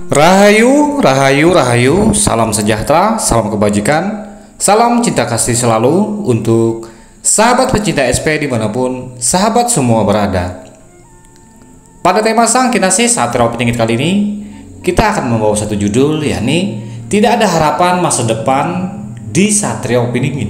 Rahayu, rahayu, rahayu, salam sejahtera, salam kebajikan, salam cinta kasih selalu untuk sahabat pecinta SP dimanapun sahabat semua berada. Pada tema Sang Kinasih Satria Piningit kali ini, kita akan membawa satu judul, yakni tidak ada harapan masa depan di Satria Piningit.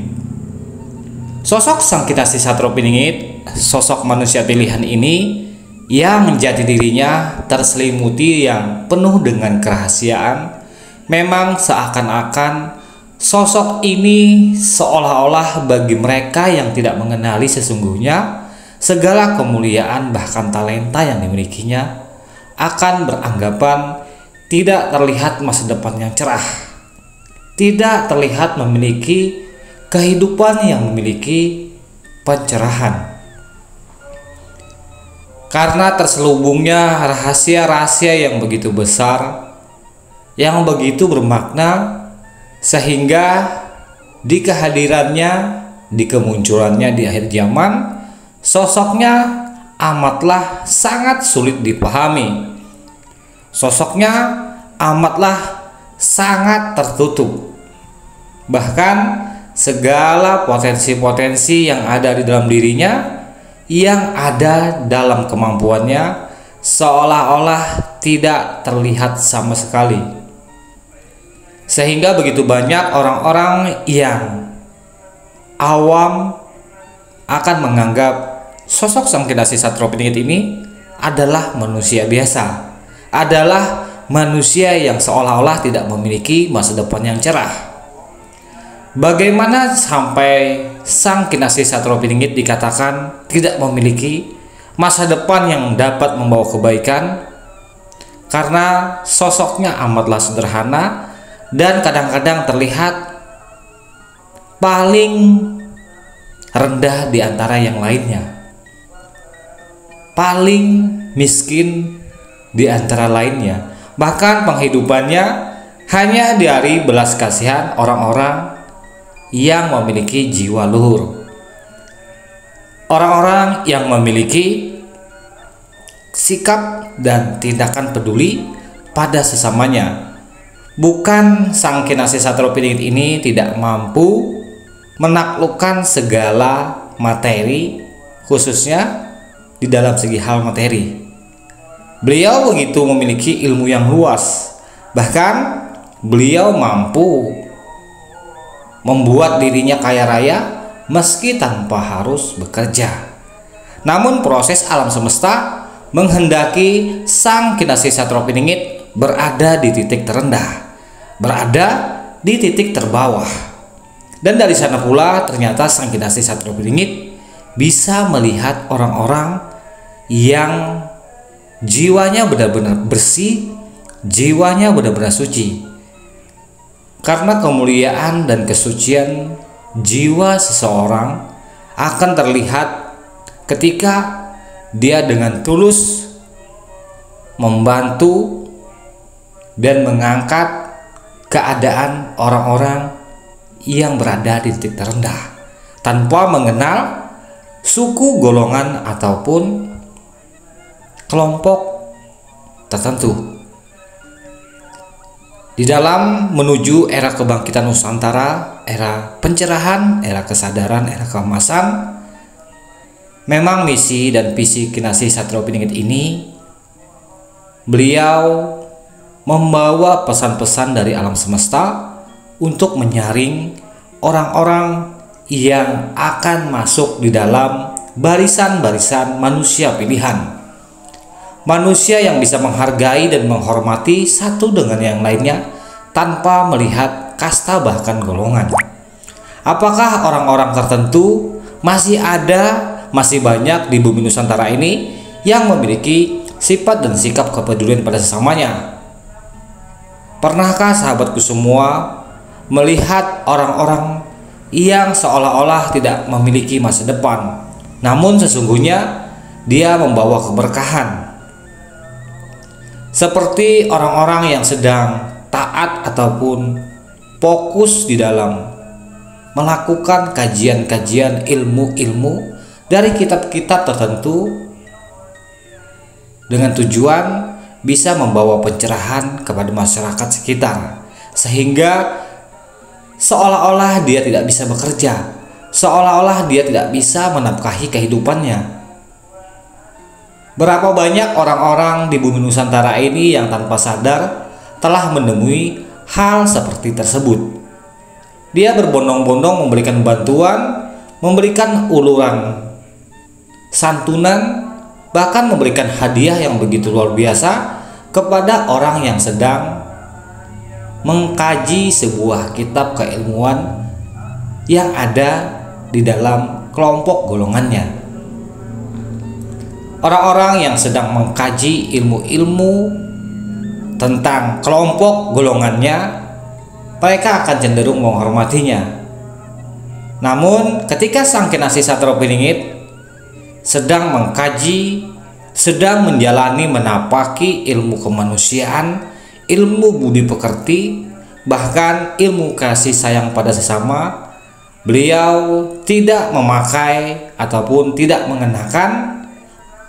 Sosok Sang Kinasih Satria Piningit, sosok manusia pilihan ini yang menjadi dirinya terselimuti yang penuh dengan kerahasiaan. Memang seakan-akan sosok ini seolah-olah bagi mereka yang tidak mengenali sesungguhnya segala kemuliaan bahkan talenta yang dimilikinya akan beranggapan tidak terlihat masa depan yang cerah, tidak terlihat memiliki kehidupan yang memiliki pencerahan. Karena terselubungnya rahasia-rahasia yang begitu besar, yang begitu bermakna, sehingga di kehadirannya, di kemunculannya di akhir zaman, sosoknya amatlah sangat sulit dipahami. Sosoknya amatlah sangat tertutup. Bahkan segala potensi-potensi yang ada di dalam dirinya, yang ada dalam kemampuannya, seolah-olah tidak terlihat sama sekali. Sehingga begitu banyak orang-orang yang awam akan menganggap sosok Sang Kinasih Satria Piningit ini adalah manusia biasa, adalah manusia yang seolah-olah tidak memiliki masa depan yang cerah. Bagaimana sampai Sang Kinasih Satria Piningit dikatakan tidak memiliki masa depan yang dapat membawa kebaikan? Karena sosoknya amatlah sederhana dan kadang-kadang terlihat paling rendah di antara yang lainnya, paling miskin di antara lainnya. Bahkan penghidupannya hanya dari belas kasihan orang-orang yang memiliki jiwa luhur, orang-orang yang memiliki sikap dan tindakan peduli pada sesamanya. Bukan Sang Kinasih Satria Piningit ini tidak mampu menaklukkan segala materi, khususnya di dalam segi hal materi. Beliau begitu memiliki ilmu yang luas, bahkan beliau mampu membuat dirinya kaya raya meski tanpa harus bekerja. Namun proses alam semesta menghendaki Sang Kinasih Satria Piningit berada di titik terendah, berada di titik terbawah. Dan dari sana pula ternyata Sang Kinasih Satria Piningit bisa melihat orang-orang yang jiwanya benar-benar bersih, jiwanya benar-benar suci. Karena kemuliaan dan kesucian jiwa seseorang akan terlihat ketika dia dengan tulus membantu dan mengangkat keadaan orang-orang yang berada di titik terendah tanpa mengenal suku, golongan, ataupun kelompok tertentu. Di dalam menuju era kebangkitan Nusantara, era pencerahan, era kesadaran, era keemasan, memang misi dan visi Kinasih Satria Piningit ini, beliau membawa pesan-pesan dari alam semesta untuk menyaring orang-orang yang akan masuk di dalam barisan-barisan manusia pilihan. Manusia yang bisa menghargai dan menghormati satu dengan yang lainnya tanpa melihat kasta bahkan golongan. Apakah orang-orang tertentu masih ada, masih banyak di bumi Nusantara ini yang memiliki sifat dan sikap kepedulian pada sesamanya? Pernahkah sahabatku semua melihat orang-orang yang seolah-olah tidak memiliki masa depan, namun sesungguhnya dia membawa keberkahan? Seperti orang-orang yang sedang taat ataupun fokus di dalam melakukan kajian-kajian ilmu-ilmu dari kitab-kitab tertentu dengan tujuan bisa membawa pencerahan kepada masyarakat sekitar, sehingga seolah-olah dia tidak bisa bekerja, seolah-olah dia tidak bisa menafkahi kehidupannya. Berapa banyak orang-orang di bumi Nusantara ini yang tanpa sadar telah menemui hal seperti tersebut. Dia berbondong-bondong memberikan bantuan, memberikan uluran santunan, bahkan memberikan hadiah yang begitu luar biasa kepada orang yang sedang mengkaji sebuah kitab keilmuan yang ada di dalam kelompok golongannya. Orang-orang yang sedang mengkaji ilmu-ilmu tentang kelompok golongannya, mereka akan cenderung menghormatinya. Namun ketika Sang Kinasih Satropiningit sedang mengkaji, sedang menjalani menapaki ilmu kemanusiaan, ilmu budi pekerti, bahkan ilmu kasih sayang pada sesama, beliau tidak memakai ataupun tidak mengenakan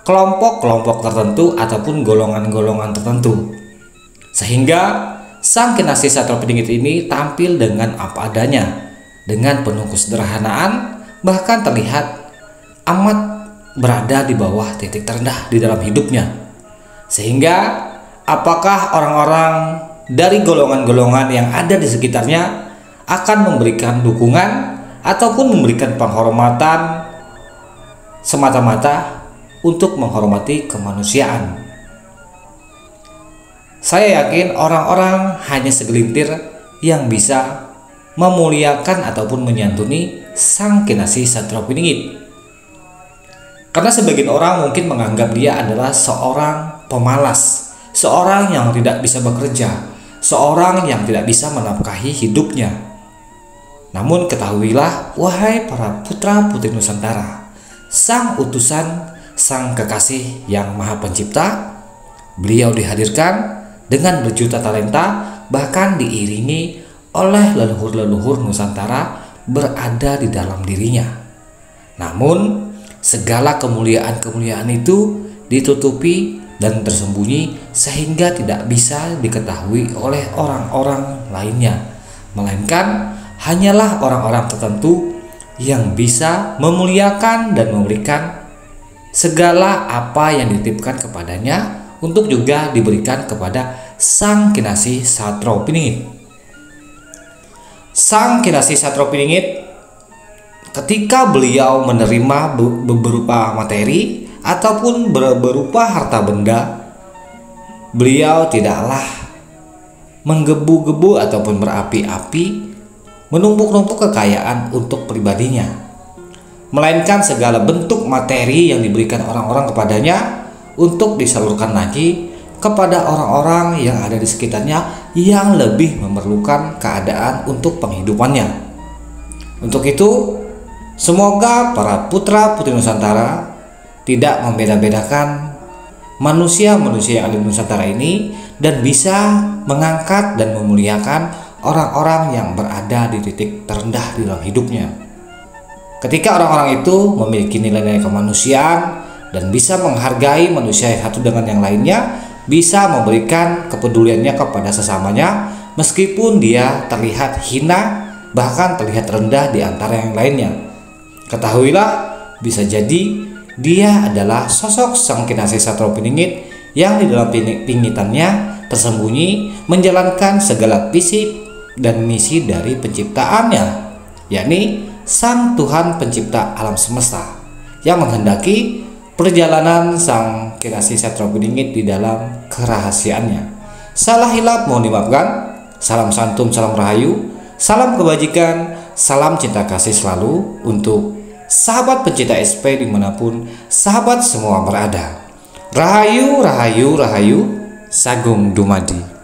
kelompok-kelompok tertentu ataupun golongan-golongan tertentu, sehingga Sang Kinasih Satropiningit ini tampil dengan apa adanya, dengan penuh kesederhanaan, bahkan terlihat amat berada di bawah titik terendah di dalam hidupnya. Sehingga apakah orang-orang dari golongan-golongan yang ada di sekitarnya akan memberikan dukungan ataupun memberikan penghormatan semata-mata untuk menghormati kemanusiaan? Saya yakin orang-orang hanya segelintir yang bisa memuliakan ataupun menyantuni Sang Kinasih Satropiningit. Karena sebagian orang mungkin menganggap dia adalah seorang pemalas, seorang yang tidak bisa bekerja, seorang yang tidak bisa menafkahi hidupnya. Namun ketahuilah, wahai para putra putri Nusantara, sang utusan, sang kekasih yang Maha Pencipta, beliau dihadirkan dengan berjuta talenta, bahkan diiringi oleh leluhur-leluhur Nusantara berada di dalam dirinya. Namun segala kemuliaan-kemuliaan itu ditutupi dan tersembunyi sehingga tidak bisa diketahui oleh orang-orang lainnya, melainkan hanyalah orang-orang tertentu yang bisa memuliakan dan memberikan segala apa yang dititipkan kepadanya untuk juga diberikan kepada Sang Kinasih Satropiningit. Sang Kinasih Satropiningit ketika beliau menerima berupa materi ataupun berupa harta benda, beliau tidaklah menggebu-gebu ataupun berapi-api menumpuk-numpuk kekayaan untuk pribadinya, melainkan segala bentuk materi yang diberikan orang-orang kepadanya untuk disalurkan lagi kepada orang-orang yang ada di sekitarnya yang lebih memerlukan keadaan untuk penghidupannya. Untuk itu, semoga para putra-putri Nusantara tidak membeda-bedakan manusia-manusia yang ada di Nusantara ini dan bisa mengangkat dan memuliakan orang-orang yang berada di titik terendah di dalam hidupnya. Ketika orang-orang itu memiliki nilai-nilai kemanusiaan dan bisa menghargai manusia satu dengan yang lainnya, bisa memberikan kepeduliannya kepada sesamanya meskipun dia terlihat hina, bahkan terlihat rendah di antara yang lainnya. Ketahuilah, bisa jadi dia adalah sosok Sang Kinasih Satropiningit yang di dalam pingitannya tersembunyi menjalankan segala visi dan misi dari penciptaannya, yakni Sang Tuhan Pencipta alam semesta yang menghendaki perjalanan Sang Kinasih Satropiningit di dalam kerahasiaannya. Salah hilap mohon dimaafkan. Salam santun, salam rahayu, salam kebajikan, salam cinta kasih selalu untuk sahabat pencinta SP dimanapun sahabat semua berada. Rahayu, rahayu, rahayu, Sagung Dumadi.